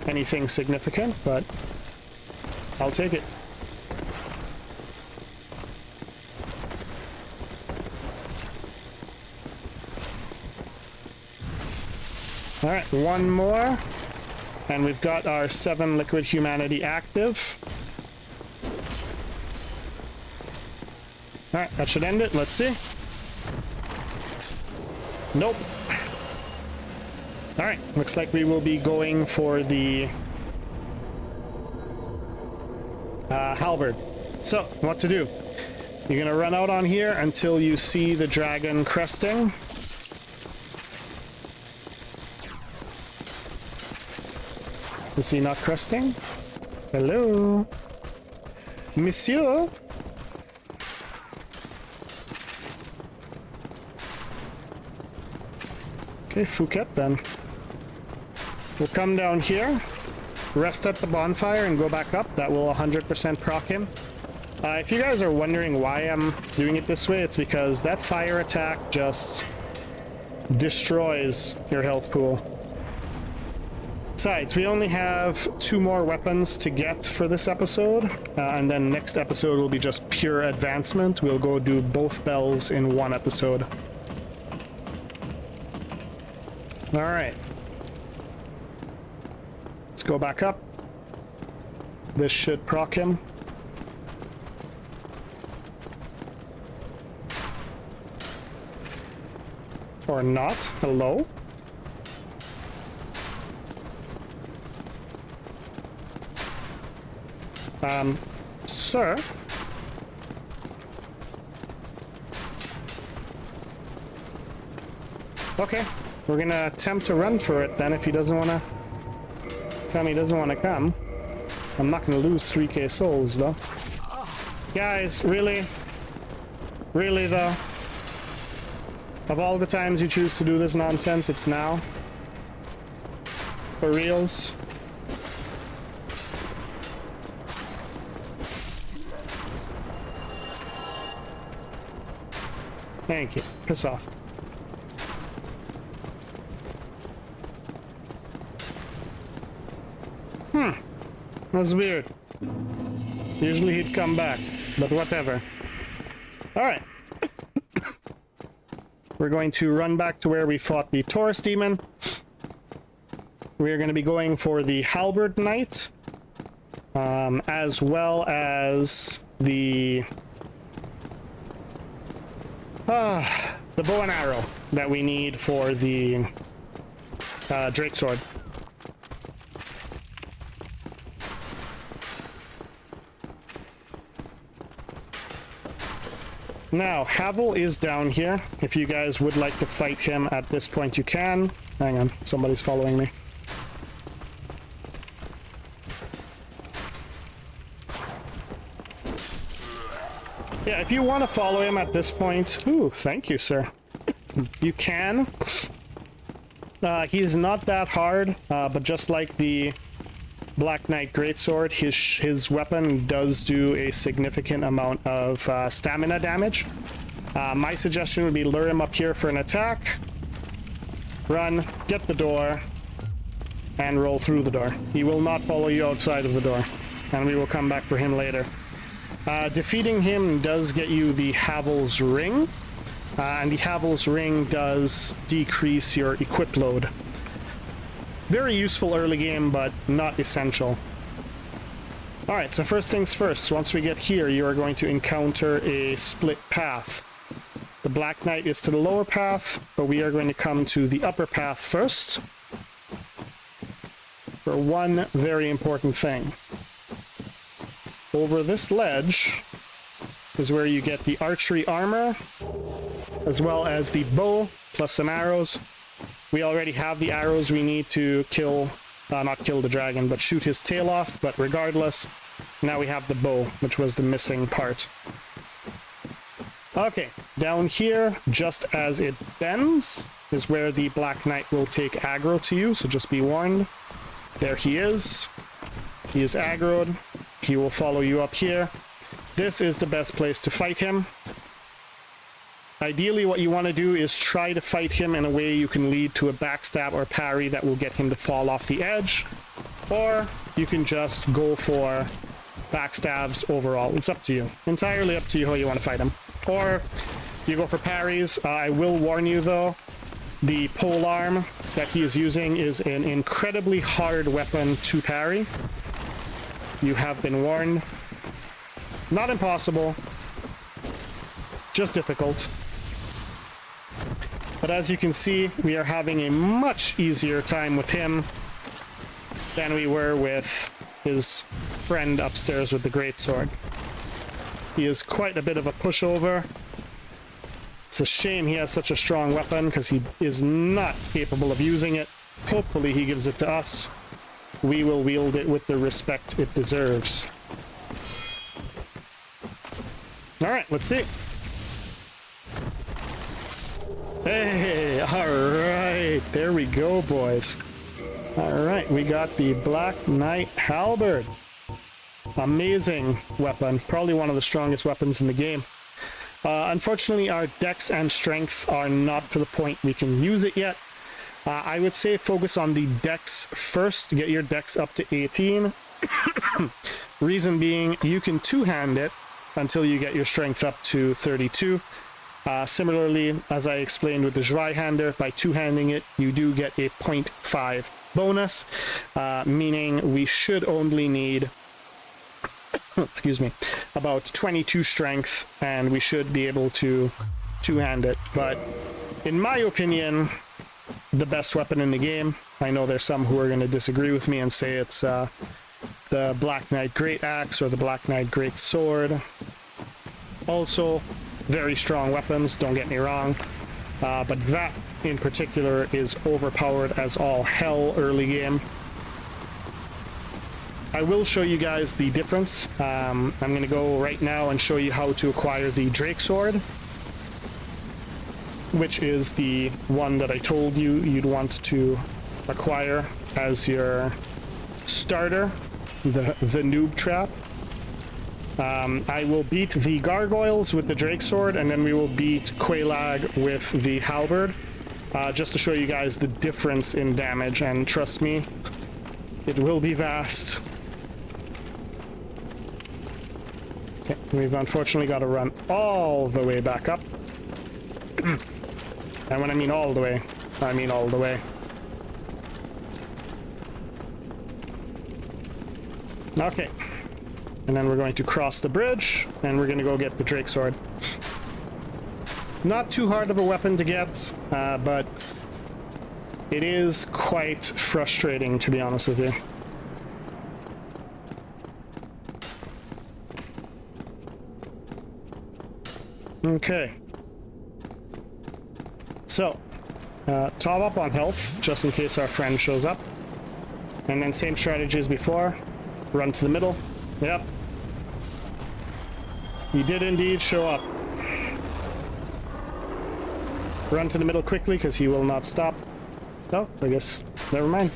anything significant, but I'll take it. Alright, one more. And we've got our 7 Liquid Humanity active. Alright, that should end it. Let's see. Nope. Alright, looks like we will be going for the halberd. So, what to do? You're gonna run out on here until you see the dragon cresting. Is he not cresting? Hello? Monsieur? Okay, Phuket then. We'll come down here, rest at the bonfire, and go back up. That will 100% proc him. If you guys are wondering why I'm doing it this way, it's because that fire attack just destroys your health pool. Besides, we only have 2 more weapons to get for this episode, and then next episode will be just pure advancement. We'll go do both bells in one episode. Alright. Let's go back up. This should proc him. Or not. Hello? Sir? Okay, we're gonna attempt to run for it then if he doesn't wanna come. He doesn't wanna come. I'm not gonna lose 3k souls though. Guys, really? Really though? Of all the times you choose to do this nonsense, it's now? For reals? Thank you. Piss off. That's weird. Usually he'd come back, but whatever. Alright. We're going to run back to where we fought the Taurus Demon. We're going to be going for the Halberd Knight, as well as the bow and arrow that we need for the Drake Sword. Now, Havel is down here. If you guys would like to fight him at this point, you can. Hang on, somebody's following me. Yeah, if you want to follow him at this point... Ooh, thank you, sir. You can. He is not that hard, but just like the Black Knight Greatsword, his weapon does do a significant amount of stamina damage. My suggestion would be lure him up here for an attack, run, get the door, and roll through the door. He will not follow you outside of the door. and we will come back for him later. Defeating him does get you the Havel's Ring, and the Havel's Ring does decrease your equip load. Very useful early game, but not essential. Alright, so first things first, once we get here, you are going to encounter a split path. The Black Knight is to the lower path, but we are going to come to the upper path first for one very important thing. Over this ledge is where you get the archery armor, as well as the bow, plus some arrows. We already have the arrows we need to kill, not kill the dragon, but shoot his tail off, but regardless, now we have the bow, which was the missing part. Okay, down here, just as it bends, is where the Black Knight will take aggro to you, so just be warned. There he is. He is aggroed. He will follow you up here. This is the best place to fight him. Ideally, what you want to do is try to fight him in a way you can lead to a backstab or parry that will get him to fall off the edge. Or you can just go for backstabs overall. It's up to you. Entirely up to you how you want to fight him. Or you go for parries. I will warn you though, the pole arm that he is using is an incredibly hard weapon to parry. You have been warned. Not impossible, just difficult. But as you can see, we are having a much easier time with him than we were with his friend upstairs with the greatsword. He is quite a bit of a pushover. It's a shame he has such a strong weapon because he is not capable of using it. Hopefully he gives it to us. We will wield it with the respect it deserves. Alright, let's see. Hey, alright, there we go, boys. Alright, we got the Black Knight Halberd. Amazing weapon, probably one of the strongest weapons in the game. Unfortunately, our dex and strength are not to the point we can use it yet. I would say focus on the dex first, get your dex up to 18. Reason being, you can two-hand it until you get your strength up to 32. Similarly, as I explained with the Zweihander, by two-handing it, you do get a 0.5 bonus, meaning we should only need, excuse me, about 22 strength, and we should be able to two-hand it. But in my opinion, the best weapon in the game. I know there's some who are going to disagree with me and say it's the Black Knight Great Axe or the Black Knight Great Sword. Also, very strong weapons, don't get me wrong, but that in particular is overpowered as all hell early game. I will show you guys the difference. I'm going to go right now and show you how to acquire the Drake Sword, which is the one that I told you you'd want to acquire as your starter, the noob trap. I will beat the gargoyles with the Drake Sword, and then we will beat Quelaag with the halberd, just to show you guys the difference in damage, and trust me, it will be vast. Okay, we've unfortunately got to run all the way back up. And when I mean all the way, I mean all the way. Okay. And then we're going to cross the bridge, and we're going to go get the Drake Sword. Not too hard of a weapon to get, but it is quite frustrating, to be honest with you. Okay. So, top up on health, just in case our friend shows up. And then same strategy as before. Run to the middle. Yep. He did indeed show up. Run to the middle quickly, because he will not stop. Oh, I guess, never mind.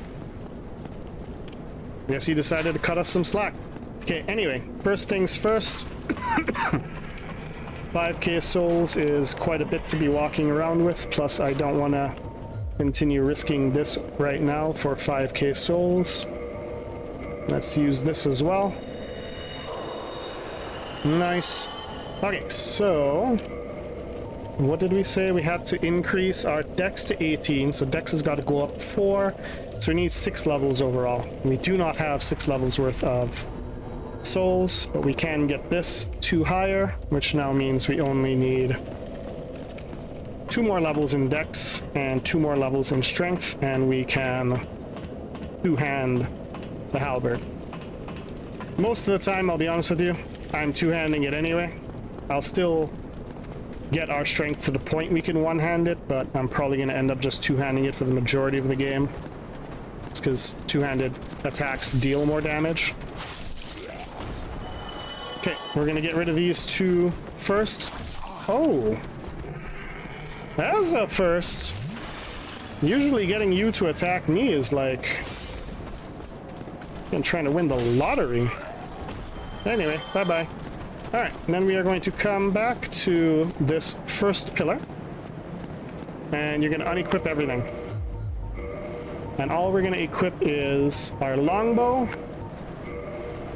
I guess he decided to cut us some slack. Okay, anyway, first things first. 5k souls is quite a bit to be walking around with, plus I don't want to continue risking this right now for 5k souls. Let's use this as well. Nice. Okay, so what did we say? We had to increase our dex to 18, so dex has got to go up 4, so we need 6 levels overall. We do not have 6 levels worth of souls, but we can get this 2 higher, which now means we only need 2 more levels in dex and 2 more levels in strength, and we can two-hand the halberd. Most of the time, I'll be honest with you, I'm two-handing it anyway. I'll still get our strength to the point we can one-hand it, but I'm probably going to end up just two-handing it for the majority of the game. It's because two-handed attacks deal more damage. Okay, we're going to get rid of these 2 first. Oh! That was a first. Usually getting you to attack me is like I'm trying to win the lottery. Anyway, bye-bye. Alright, then we are going to come back to this first pillar. And you're going to unequip everything. And all we're going to equip is our longbow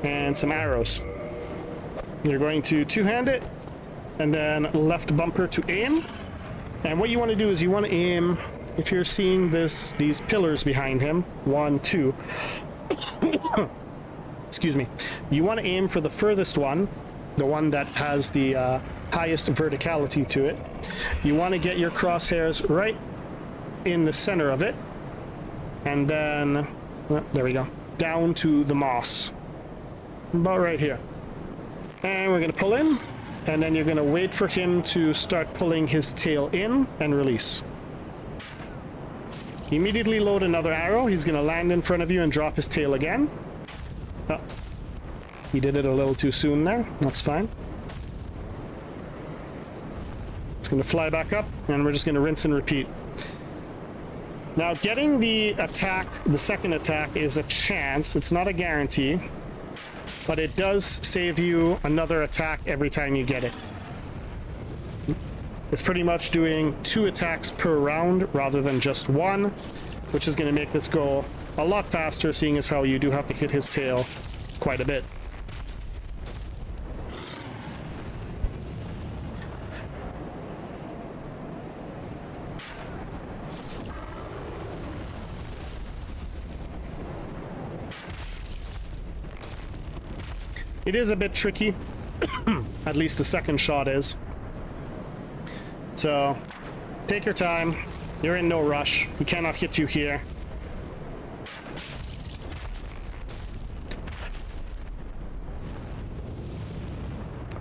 and some arrows. You're going to two-hand it, and then left bumper to aim. And what you want to do is you want to aim, if you're seeing these pillars behind him, 1, 2. Excuse me. You want to aim for the furthest one, the one that has the highest verticality to it. You want to get your crosshairs right in the center of it, and then, there we go, down to the moss. About right here. And we're going to pull in, and then you're going to wait for him to start pulling his tail in and release. Immediately load another arrow. He's going to land in front of you and drop his tail again. Oh, he did it a little too soon there. That's fine. It's going to fly back up, and we're just going to rinse and repeat. Now, getting the attack, the second attack, is a chance. It's not a guarantee, but it does save you another attack every time you get it. It's pretty much doing 2 attacks per round rather than just 1, which is going to make this go a lot faster, seeing as how you do have to hit his tail quite a bit. It is a bit tricky, at least the second shot is. So, take your time. You're in no rush. He cannot hit you here.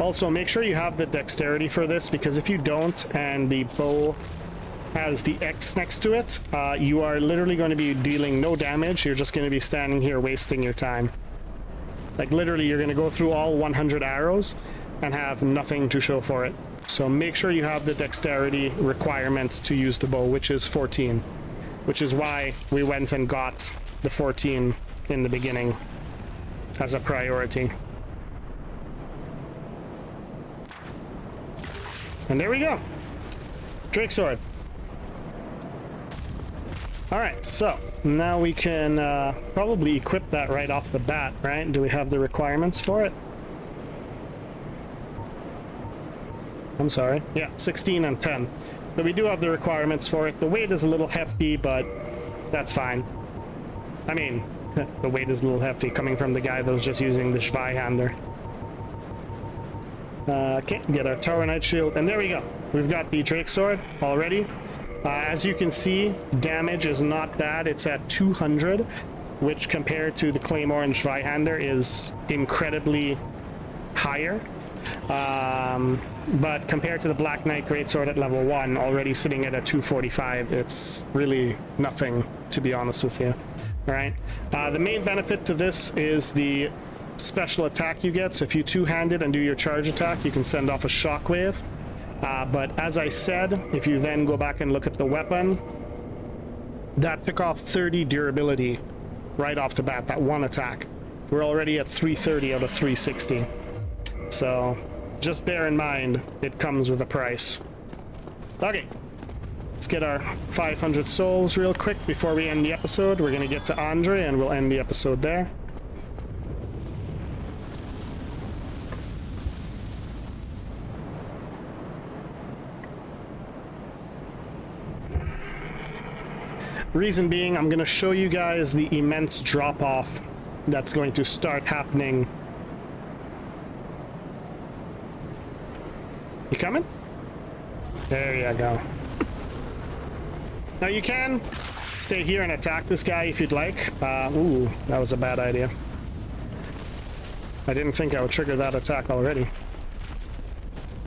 Also, make sure you have the dexterity for this, because if you don't and the bow has the X next to it, you are literally going to be dealing no damage. You're just going to be standing here wasting your time. Like, literally, you're going to go through all 100 arrows and have nothing to show for it. So make sure you have the dexterity requirements to use the bow, which is 14. Which is why we went and got the 14 in the beginning as a priority. And there we go. Drake sword. Alright, so now we can probably equip that right off the bat, right? Do we have the requirements for it? I'm sorry. Yeah, 16 and 10. So we do have the requirements for it. The weight is a little hefty, but that's fine. I mean, the weight is a little hefty coming from the guy that was just using the Zweihander. Okay, get our Tower Knight shield, and there we go. We've got the Drake sword already. As you can see, damage is not bad. It's at 200, which compared to the Claymore and Zweihander is incredibly higher. But compared to the Black Knight Greatsword at level 1, already sitting at a 245, it's really nothing, to be honest with you. Alright, the main benefit to this is the special attack you get. So if you two-hand it and do your charge attack, you can send off a shockwave. But as I said, if you then go back and look at the weapon, that took off 30 durability right off the bat, that one attack. We're already at 330 out of 360. So just bear in mind, it comes with a price. Okay, let's get our 500 souls real quick before we end the episode. We're going to get to Andre and we'll end the episode there. Reason being, I'm going to show you guys the immense drop-off that's going to start happening. You coming? There you go. Now you can stay here and attack this guy if you'd like. Ooh, that was a bad idea. I didn't think I would trigger that attack already.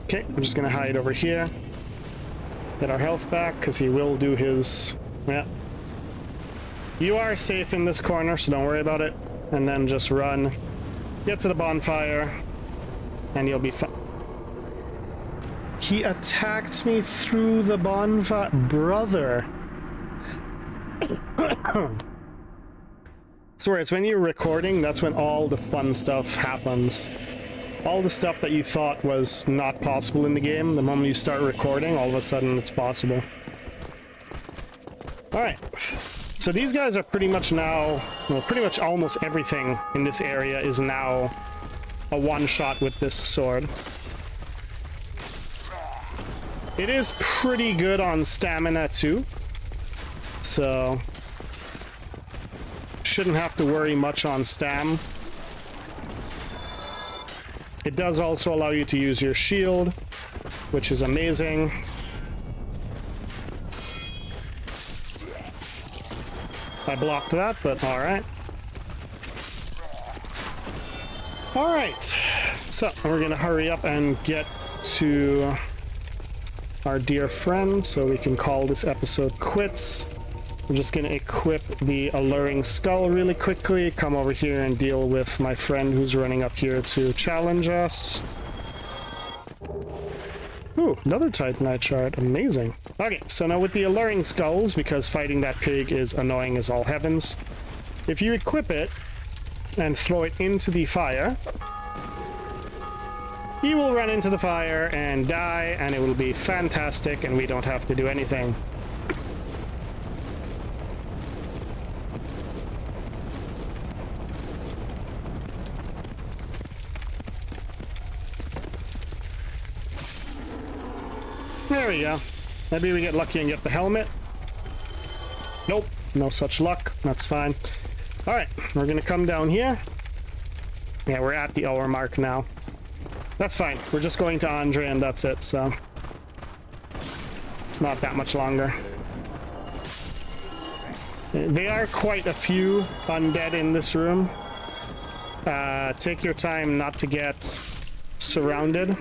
Okay, I'm just gonna hide over here. Get our health back, because he will do his... Yeah. You are safe in this corner, so don't worry about it. And then just run. Get to the bonfire, and you'll be fine. He attacked me through the bonfire. Brother. Swear, it's when you're recording, that's when all the fun stuff happens. All the stuff that you thought was not possible in the game, the moment you start recording, all of a sudden it's possible. Alright. So these guys are pretty much now, well, pretty much almost everything in this area is now a one-shot with this sword. It is pretty good on stamina too, so shouldn't have to worry much on stam. It does also allow you to use your shield, which is amazing. I blocked that, but alright. Alright, so we're gonna hurry up and get to our dear friend so we can call this episode quits. We're just gonna equip the alluring skull really quickly, come over here and deal with my friend who's running up here to challenge us. Ooh, another Titanite shard, amazing. Okay, so now with the alluring skulls, because fighting that pig is annoying as all heavens, if you equip it and throw it into the fire, he will run into the fire and die, and it will be fantastic, and we don't have to do anything. There we go. Maybe we get lucky and get the helmet. Nope, no such luck. That's fine. Alright, we're gonna come down here. Yeah, we're at the hour mark now. That's fine. We're just going to Andre and that's it, so it's not that much longer. There are quite a few undead in this room. Take your time not to get surrounded.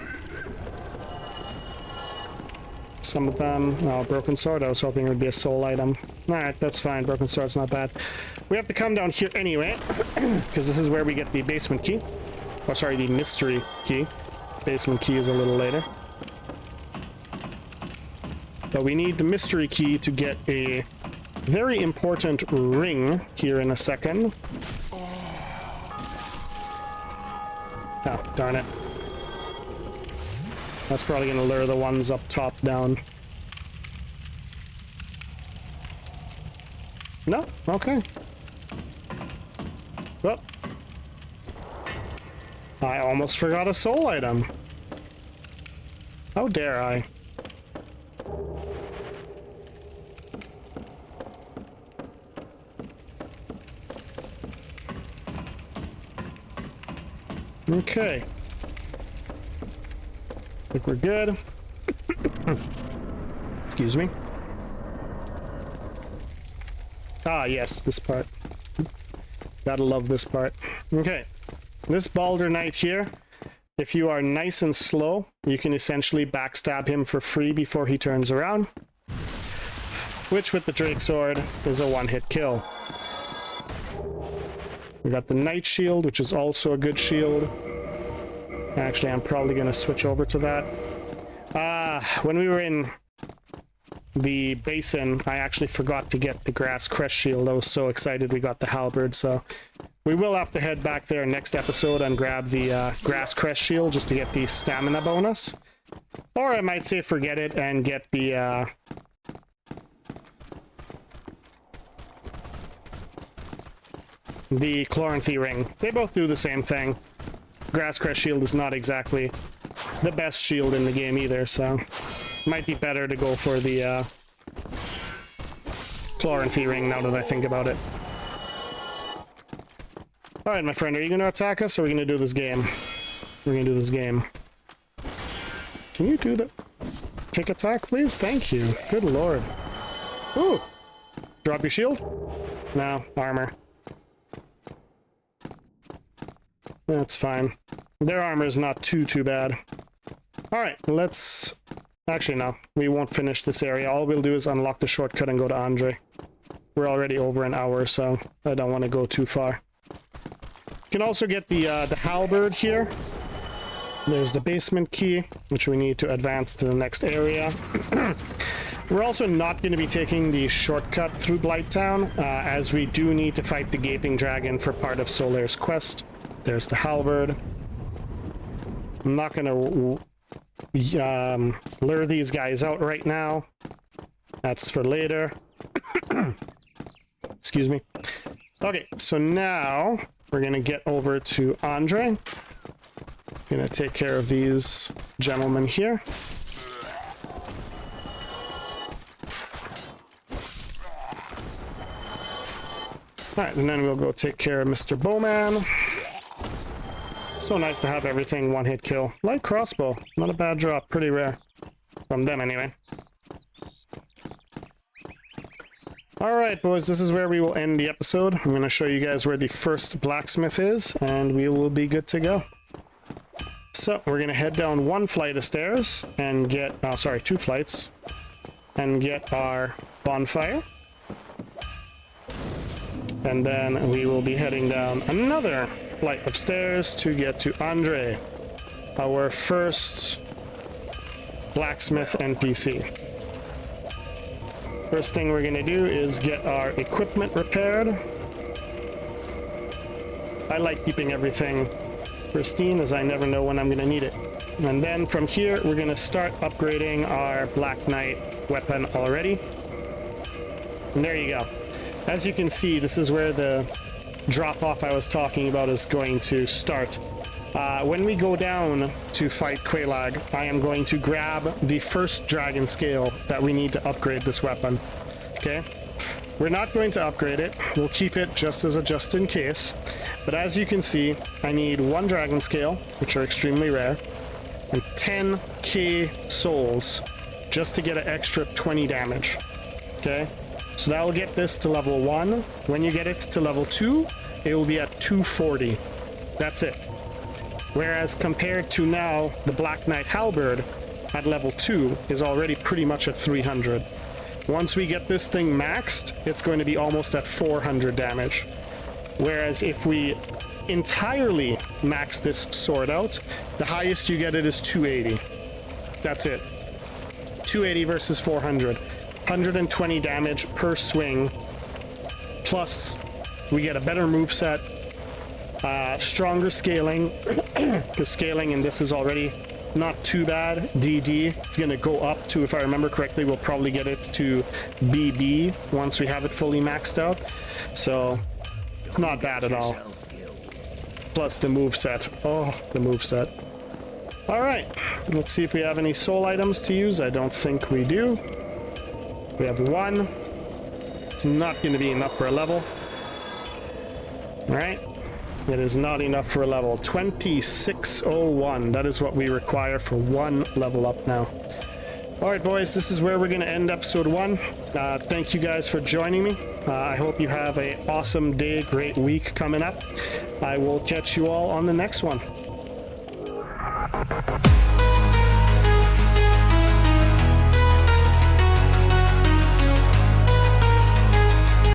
Some of them... Oh, broken sword. I was hoping it would be a soul item. Alright, that's fine. Broken sword's not bad. We have to come down here anyway, because this is where we get the basement key. Oh, sorry, the mystery key. Basement key is a little later. But we need the mystery key to get a very important ring here in a second. Oh, darn it. That's probably going to lure the ones up top down. No? Okay. Well, I almost forgot a soul item. How dare I? Okay. I think we're good. Excuse me. Ah, yes, this part. Gotta love this part. Okay. This Balder Knight here, if you are nice and slow, you can essentially backstab him for free before he turns around. Which, with the Drake Sword, is a one-hit kill. We got the Knight Shield, which is also a good shield. Actually, I'm probably going to switch over to that. When we were in the basin, I actually forgot to get the Grass Crest Shield. I was so excited we got the Halberd, so we will have to head back there next episode and grab the Grass Crest Shield just to get the stamina bonus. Or I might say forget it and get the... the Chloranthy Ring. They both do the same thing. Grass Crest Shield is not exactly the best shield in the game either, so might be better to go for the Chloranthy ring now that I think about it. Alright, my friend, are you going to attack us or are we going to do this game? We're going to do this game. Can you do the kick attack, please? Thank you. Good lord. Ooh! Drop your shield? No, armor. That's fine. Their armor is not too bad. Alright, let's... Actually, no. We won't finish this area. All we'll do is unlock the shortcut and go to Andre. We're already over an hour, so I don't want to go too far. You can also get the halberd here. There's the basement key, which we need to advance to the next area. We're also not going to be taking the shortcut through Blighttown, as we do need to fight the Gaping Dragon for part of Solaire's quest. There's the halberd. I'm not going to lure these guys out right now. That's for later. Excuse me. Okay, so now we're going to get over to Andre. Gonna take care of these gentlemen here. Alright, and then we'll go take care of Mr. Bowman. So nice to have everything one-hit kill. Light crossbow, not a bad drop, pretty rare. From them, anyway. Alright, boys, this is where we will end the episode. I'm going to show you guys where the first blacksmith is, and we will be good to go. So, we're going to head down one flight of stairs and get... sorry, 2 flights. And get our bonfire. And then we will be heading down another flight of stairs to get to Andre, our first blacksmith NPC. First thing we're going to do is get our equipment repaired. I like keeping everything pristine as I never know when I'm going to need it. And then from here we're going to start upgrading our Black Knight weapon already. And there you go. As you can see, this is where the drop-off I was talking about is going to start. When we go down to fight Quelaag, I am going to grab the first dragon scale that we need to upgrade this weapon. Okay? We're not going to upgrade it. We'll keep it just as a just in case. But as you can see, I need 1 dragon scale, which are extremely rare, and 10k souls just to get an extra 20 damage. Okay? So that will get this to level 1. When you get it to level 2, it will be at 240. That's it. Whereas compared to now, the Black Knight Halberd at level 2 is already pretty much at 300. Once we get this thing maxed, it's going to be almost at 400 damage. Whereas if we entirely max this sword out, the highest you get it is 280. That's it. 280 versus 400. 120 damage per swing. Plus, we get a better moveset. Stronger scaling, because scaling in this is already not too bad. DD, it's going to go up to, if I remember correctly, we'll probably get it to BB once we have it fully maxed out. So, it's not bad at all. Plus the moveset. Oh, the moveset. Alright, let's see if we have any soul items to use. I don't think we do. We have 1. It's not going to be enough for a level. Alright. It is not enough for a level. 2601. That is what we require for 1 level up now. Alright, boys, this is where we're going to end episode 1. Thank you guys for joining me. I hope you have an awesome day, great week coming up. I will catch you all on the next one.